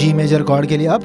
जी major chord के लिए अब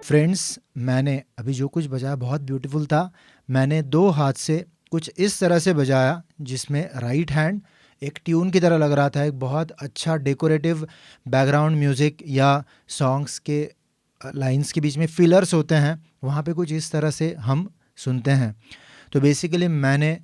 फ्रेंड्स, मैंने अभी जो कुछ बजाया बहुत ब्यूटीफुल था। मैंने 2 हाथ से कुछ इस तरह से बजाया जिसमें राइट हैंड एक ट्यून की तरह लग रहा था। एक बहुत अच्छा डेकोरेटिव बैकग्राउंड म्यूज़िक या सॉन्ग्स के लाइंस के बीच में फिलर्स होते हैं, वहाँ पे कुछ इस तरह से हम सुनते हैं। तो बेसिकली मैंने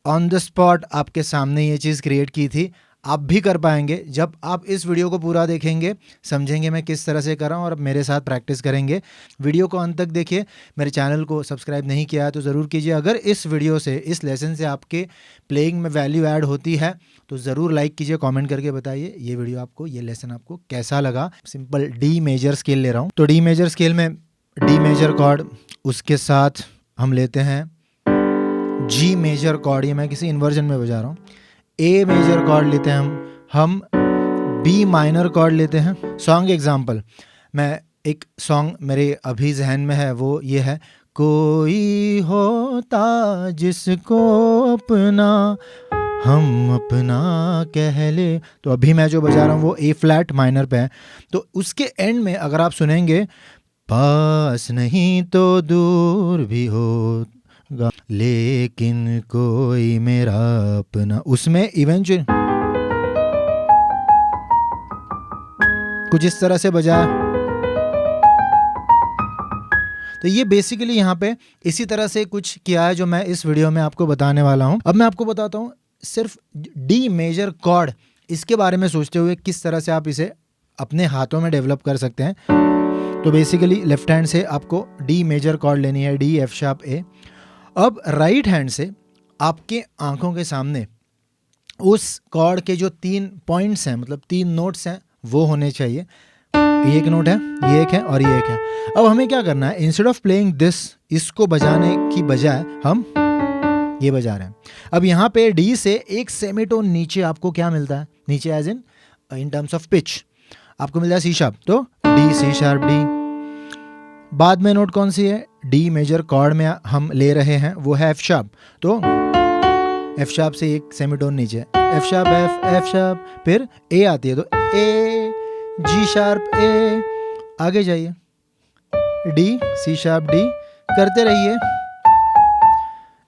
ऑन द स्पॉट आपके सामने ये चीज़ क्रिएट की थी। आप भी कर पाएंगे जब आप इस वीडियो को पूरा देखेंगे, समझेंगे मैं किस तरह से कर रहा हूँ और मेरे साथ प्रैक्टिस करेंगे। वीडियो को अंत तक देखिए। मेरे चैनल को सब्सक्राइब नहीं किया है तो ज़रूर कीजिए। अगर इस वीडियो से, इस लेसन से आपके प्लेइंग में वैल्यू ऐड होती है तो ज़रूर लाइक कीजिए, कमेंट करके बताइए ये वीडियो आपको, ये लेसन आपको कैसा लगा। सिंपल डी मेजर स्केल ले रहा हूँ। तो डी मेजर स्केल में डी मेजर कॉर्ड, उसके साथ हम लेते हैं जी मेजर कॉर्ड, ये मैं किसी इन्वर्जन में बजा रहा हूँ। ए मेजर कॉर्ड लेते हैं हम बी माइनर कॉर्ड लेते हैं। सॉन्ग एग्जाम्पल, मैं एक सॉन्ग मेरे अभी जहन में है, वो ये है, कोई होता जिसको अपना हम अपना कह ले। तो अभी मैं जो बजा रहा हूँ वो ए फ्लैट माइनर पे है। तो उसके एंड में अगर आप सुनेंगे, पास नहीं तो दूर भी हो लेकिन कोई मेरा अपना, उसमें इवेंचुअली कुछ इस तरह से बजा। तो ये बेसिकली यहाँ पे इसी तरह से कुछ किया है जो मैं इस वीडियो में आपको बताने वाला हूँ। अब मैं आपको बताता हूँ सिर्फ डी मेजर कॉर्ड, इसके बारे में सोचते हुए किस तरह से आप इसे अपने हाथों में डेवलप कर सकते हैं। तो बेसिकली लेफ्ट हैंड से आपको डी मेजर कॉर्ड लेनी है, डी एफ शार्प ए। अब राइट हैंड से आपके आंखों के सामने उस कॉर्ड के जो 3 पॉइंट्स हैं, मतलब 3 नोट्स हैं, वो होने चाहिए। ये एक नोट है, ये एक है और ये एक है। अब हमें क्या करना है, इंस्टेड ऑफ प्लेइंग दिस, इसको बजाने की बजाय हम ये बजा रहे हैं। अब यहाँ पे डी से एक सेमीटोन नीचे आपको क्या मिलता है, नीचे as in terms of pitch आपको मिलता है सी शार्प। तो डी सी शार्प डी। बाद में नोट कौन सी है, डी मेजर कॉर्ड में हम ले रहे हैं, वो है एफ शार्प। तो एफ शार्प से एक सेमीटोन नीचे, एफ शार्प एफ शार्प, फिर ए आती है तो ए जी शार्प ए, आगे जाइए डी सी शार्प डी, करते रहिए।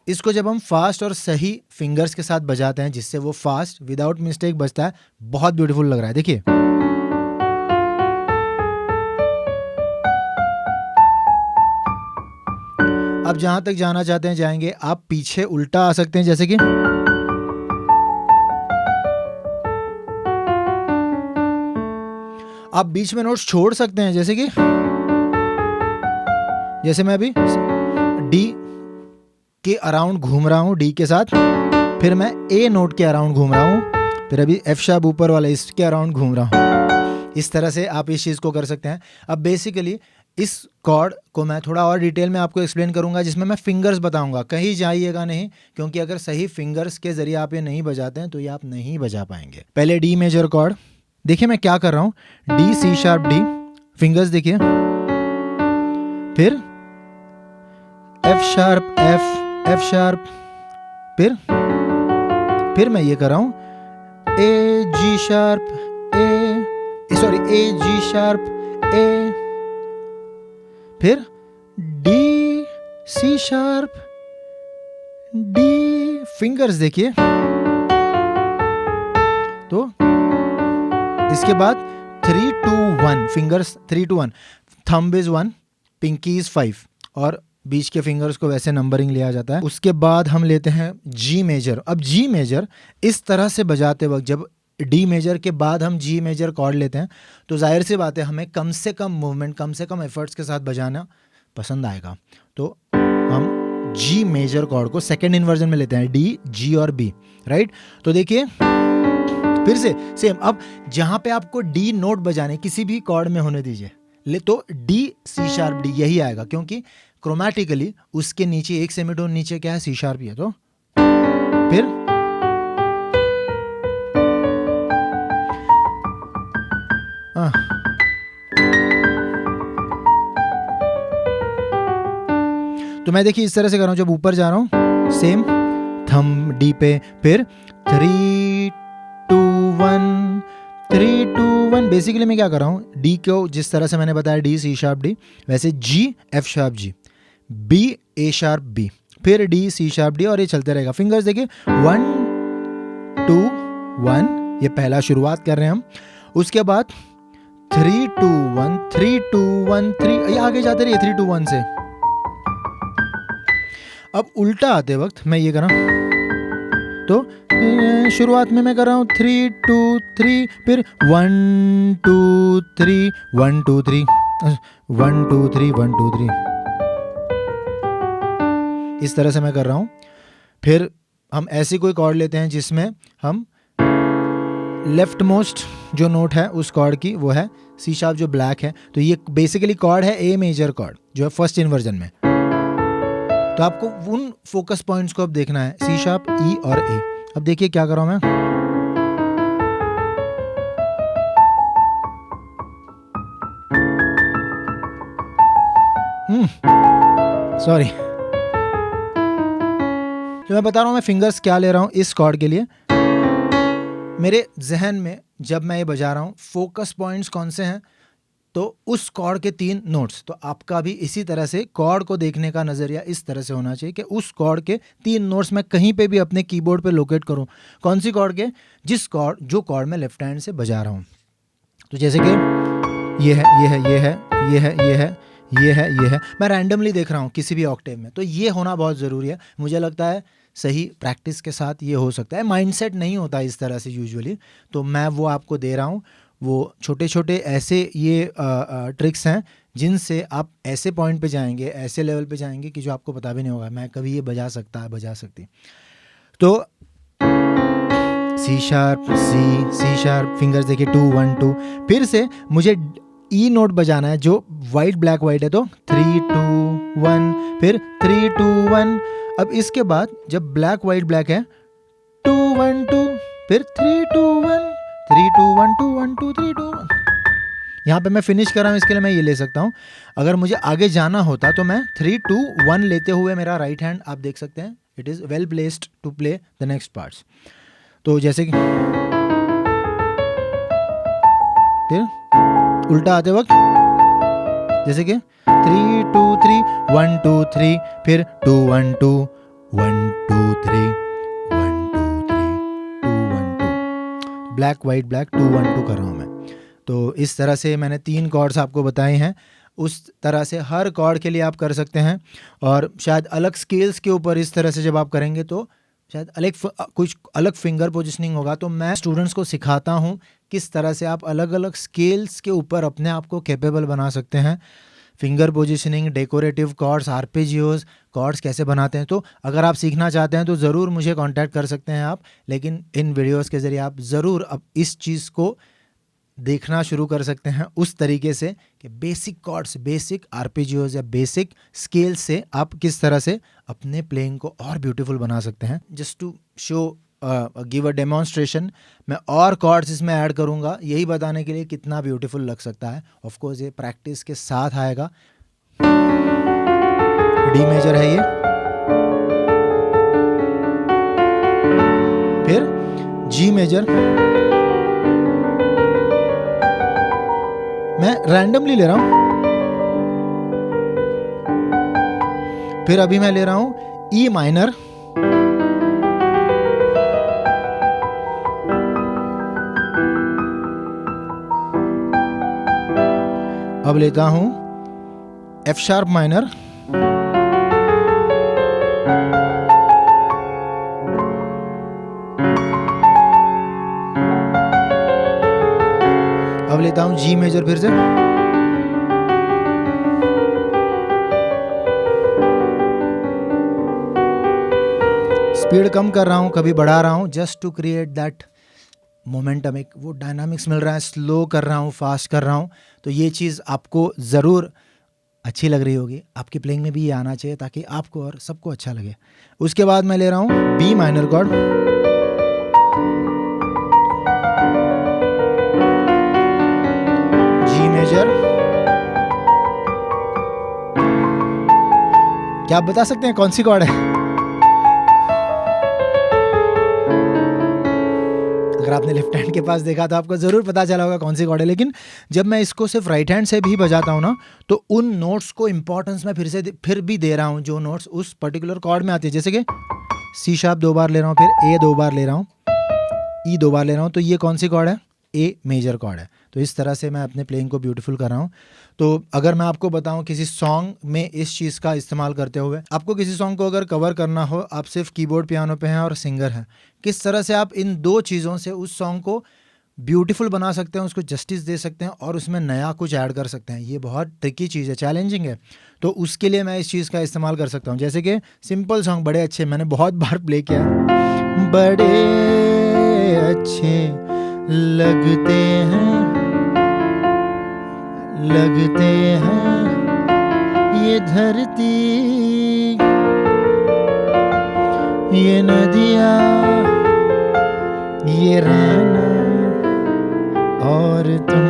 इसको जब हम फास्ट और सही फिंगर्स के साथ बजाते हैं जिससे वो फास्ट विदाउट मिस्टेक बजता है, बहुत ब्यूटीफुल लग रहा है। देखिए अब जहां तक जाना चाहते हैं जाएंगे, आप पीछे उल्टा आ सकते हैं, जैसे कि आप बीच में नोट्स छोड़ सकते हैं, जैसे कि जैसे मैं अभी डी के अराउंड घूम रहा हूं, डी के साथ, फिर मैं ए नोट के अराउंड घूम रहा हूं, फिर अभी एफ शार्प ऊपर वाला इसके अराउंड घूम रहा हूं। इस तरह से आप इस चीज़ को कर सकते हैं। अब बेसिकली इस कॉर्ड को मैं थोड़ा और डिटेल में आपको एक्सप्लेन करूंगा, जिसमें मैं फिंगर्स बताऊंगा। कहीं जाइएगा नहीं, क्योंकि अगर सही फिंगर्स के जरिए आप ये नहीं बजाते हैं तो ये आप नहीं बजा पाएंगे। पहले डी मेजर कॉर्ड देखिए मैं क्या कर रहा हूँ, D C sharp D, fingers देखिए, फिर एफ शार्प एफ शार्प, फिर मैं ये कर रहा हूँ A G sharp A, sorry A G sharp A, फिर D C sharp D, fingers देखिए। तो इसके बाद 3 2 1, fingers 3 2 1, thumb is 1, pinky is 5 और बीच के फिंगर्स को वैसे नंबरिंग लिया जाता है। उसके बाद हम लेते हैं जी मेजर। अब जी मेजर इस तरह से बजाते वक्त, जब डी मेजर के बाद हम जी मेजर कॉर्ड लेते हैं तो जाहिर सी बात है हमें कम से कम मूवमेंट, कम से कम एफर्ट्स के साथ बजाना पसंद आएगा। तो हम जी मेजर कॉर्ड को सेकेंड इन्वर्जन में लेते हैं, डी जी और बी, राइट। तो देखिए फिर से सेम, अब जहां पे आपको डी नोट बजाने किसी भी कॉर्ड में होने दीजिए, ले तो डी सी शार्प डी यही आएगा, क्योंकि क्रोमैटिकली उसके नीचे एक सेमीटोन नीचे क्या है, सी शार्प ही है। तो फिर तो मैं देखिए इस तरह से कर रहा हूं, जब ऊपर जा रहा हूं सेम थंब डी पे, फिर 3 2 1 3 2 1। बेसिकली मैं क्या कर रहा हूँ, डी को जिस तरह से मैंने बताया डी सी शार्प डी, वैसे जी एफ शार्प जी, बी ए शार्प बी, फिर डी सी शार्प डी, और ये चलते रहेगा। फिंगर्स देखिए 1 2 1, ये पहला शुरुआत कर रहे हैं हम। उसके बाद 3 2 1 3 2 1 3, ये आगे जाते रहिए 3 2 1 से। अब उल्टा आते वक्त मैं ये कर रहा हूँ, तो शुरुआत में मैं कर रहा हूँ 3 2 3, फिर 1 2 3 1 2 3 1 2 3 1 2 3, इस तरह से मैं कर रहा हूँ। फिर हम ऐसी कोई कॉर्ड लेते हैं जिसमें हम लेफ्ट मोस्ट जो नोट है उस कॉर्ड की वो है सी शार्प जो ब्लैक है, तो ये बेसिकली कॉर्ड है ए मेजर कॉर्ड जो है फर्स्ट इन्वर्जन में। तो आपको उन फोकस पॉइंट्स को अब देखना है, सी शार्प ई और ए। अब देखिए क्या कर रहा हूं मैं, सॉरी, जो मैं बता रहा हूं मैं फिंगर्स क्या ले रहा हूं इस कॉर्ड के लिए। मेरे जहन में जब मैं ये बजा रहा हूँ फोकस पॉइंट्स कौन से हैं, तो उस कॉर्ड के 3 नोट्स। तो आपका भी इसी तरह से कॉर्ड को देखने का नज़रिया इस तरह से होना चाहिए कि उस कॉर्ड के 3 नोट्स मैं कहीं पे भी अपने कीबोर्ड पे लोकेट करूँ। कौन सी कॉर्ड के, जो कॉर्ड मैं लेफ्ट हैंड से बजा रहा हूँ। तो जैसे कि ये है, ये है, ये है, ये है, ये है, ये है, ये है, मैं रैंडमली देख रहा हूँ किसी भी ऑक्टेव में। तो ये होना बहुत ज़रूरी है। मुझे लगता है सही प्रैक्टिस के साथ ये हो सकता है। माइंडसेट नहीं होता इस तरह से यूजुअली, तो मैं वो आपको दे रहा हूँ। वो छोटे छोटे ऐसे ये ट्रिक्स हैं जिनसे आप ऐसे पॉइंट पे जाएंगे, ऐसे लेवल पे जाएंगे कि जो आपको पता भी नहीं होगा मैं कभी ये बजा सकती। तो C sharp C sharp, fingers देखिए 2 1 2, फिर से मुझे ई नोट बजाना है जो वाइट ब्लैक वाइट है, तो 3 2 1, फिर 3 2 1। अब इसके बाद जब ब्लैक वाइट ब्लैक है 2 1 2, फिर 3 2 1 3 2 1 2 1 2 3 2 1। यहाँ पे मैं फिनिश कर रहा हूँ, इसके लिए मैं ये ले सकता हूँ। अगर मुझे आगे जाना होता तो मैं 3 2 1 लेते हुए मेरा राइट हैंड आप देख सकते हैं, it is well placed to play the next parts. तो जैसे कि फिर उल्टा आते वक्त जैसे कि 3 2 3 1 2 3, फिर 2 1 2 1 2 3 1 2 3 2 1 2, ब्लैक वाइट ब्लैक 2 1 2 कर रहा हूँ मैं। तो इस तरह से मैंने 3 कॉर्ड्स आपको बताए हैं। उस तरह से हर कॉर्ड के लिए आप कर सकते हैं, और शायद अलग स्केल्स के ऊपर इस तरह से जब आप करेंगे तो शायद कुछ अलग फिंगर पोजिशनिंग होगा। तो मैं स्टूडेंट्स को सिखाता हूँ किस तरह से आप अलग अलग स्केल्स के ऊपर अपने आप को कैपेबल बना सकते हैं। Finger positioning, decorative chords, arpeggios chords कैसे बनाते हैं। तो अगर आप सीखना चाहते हैं तो ज़रूर मुझे कांटेक्ट कर सकते हैं आप, लेकिन इन वीडियोस के ज़रिए आप ज़रूर अब इस चीज़ को देखना शुरू कर सकते हैं उस तरीके से कि बेसिक कॉर्ड्स, बेसिक आर्पेजियोज या बेसिक स्केल से आप किस तरह से अपने प्लेइंग को और ब्यूटीफुल बना सकते हैं। Just to show give a demonstration, मैं और कॉर्ड्स इसमें ऐड करूंगा यही बताने के लिए कितना ब्यूटीफुल लग सकता है। ऑफ कोर्स ये प्रैक्टिस के साथ आएगा। डी मेजर है ये, फिर जी मेजर, मैं रैंडमली ले रहा हूं, फिर अभी मैं ले रहा हूं ई माइनर, अब लेता हूं एफ शार्प माइनर, अब लेता हूं जी मेजर फिर से, स्पीड कम कर रहा हूं, कभी बढ़ा रहा हूं, just to create that momentum, एक वो डायनामिक्स मिल रहा है। स्लो कर रहा हूँ, फास्ट कर रहा हूँ, तो ये चीज़ आपको ज़रूर अच्छी लग रही होगी। आपकी प्लेइंग में भी ये आना चाहिए ताकि आपको और सबको अच्छा लगे। उसके बाद मैं ले रहा हूँ B minor chord, G major. क्या आप बता सकते हैं कौन सी कॉर्ड है? अगर आपने लेफ्ट हैंड के पास देखा तो आपको ज़रूर पता चला होगा कौन सी कॉर्ड है। लेकिन जब मैं इसको सिर्फ राइट हैंड से भी बजाता हूँ ना, तो उन नोट्स को इम्पोर्टेंस मैं फिर भी दे रहा हूँ जो नोट्स उस पर्टिकुलर कॉर्ड में आती है। जैसे कि सी शार्प 2 बार ले रहा हूँ, फिर ए 2 बार ले रहा हूँ, ई 2 बार ले रहा हूँ, तो ये कौन सी कॉर्ड है? ए मेजर कॉर्ड है। तो इस तरह से मैं अपने प्लेइंग को ब्यूटीफुल कर रहा हूँ। तो अगर मैं आपको बताऊं किसी सॉन्ग में इस चीज़ का इस्तेमाल करते हुए, आपको किसी सॉन्ग को अगर कवर करना हो, आप सिर्फ कीबोर्ड पियानो पे हैं और सिंगर हैं, किस तरह से आप इन 2 चीज़ों से उस सॉन्ग को ब्यूटीफुल बना सकते हैं, उसको जस्टिस दे सकते हैं और उसमें नया कुछ ऐड कर सकते हैं। ये बहुत ट्रिकी चीज़ है, चैलेंजिंग है। तो उसके लिए मैं इस चीज़ का इस्तेमाल कर सकता हूँ। जैसे कि सिंपल सॉन्ग बड़े अच्छे, मैंने बहुत बार प्ले किया है। बड़े अच्छे लगते हैं ये धरती, ये नदियाँ, ये राना और तुम।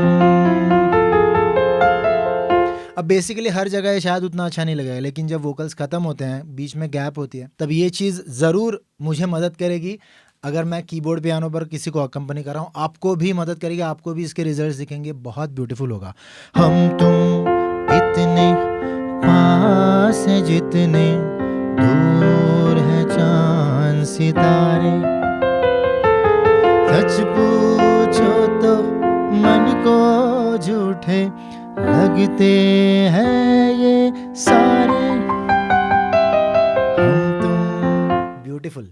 अब बेसिकली हर जगह ये शायद उतना अच्छा नहीं लगेगा, लेकिन जब वोकल्स ख़त्म होते हैं, बीच में गैप होती है, तब ये चीज़ ज़रूर मुझे मदद करेगी। अगर मैं कीबोर्ड पियानो पर किसी को अकम्पनी कर रहा हूँ, आपको भी मदद करेगी, आपको भी इसके रिजल्ट्स दिखेंगे, बहुत ब्यूटीफुल होगा। हम तुम इतने पास हैं जितने दूर है चांद सितारे, सच पूछो तो मन को झूठे लगते हैं ये सारे, हम तुम। ब्यूटीफुल।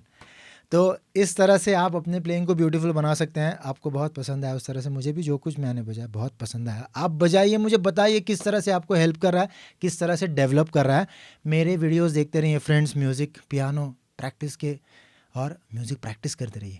तो इस तरह से आप अपने प्लेइंग को ब्यूटीफुल बना सकते हैं। आपको बहुत पसंद आया उस तरह से, मुझे भी जो कुछ मैंने बजाया बहुत पसंद आया। आप बजाइए, मुझे बताइए किस तरह से आपको हेल्प कर रहा है, किस तरह से डेवलप कर रहा है। मेरे वीडियोस देखते रहिए फ्रेंड्स, म्यूज़िक पियानो प्रैक्टिस के, और म्यूज़िक प्रैक्टिस करते रहिए।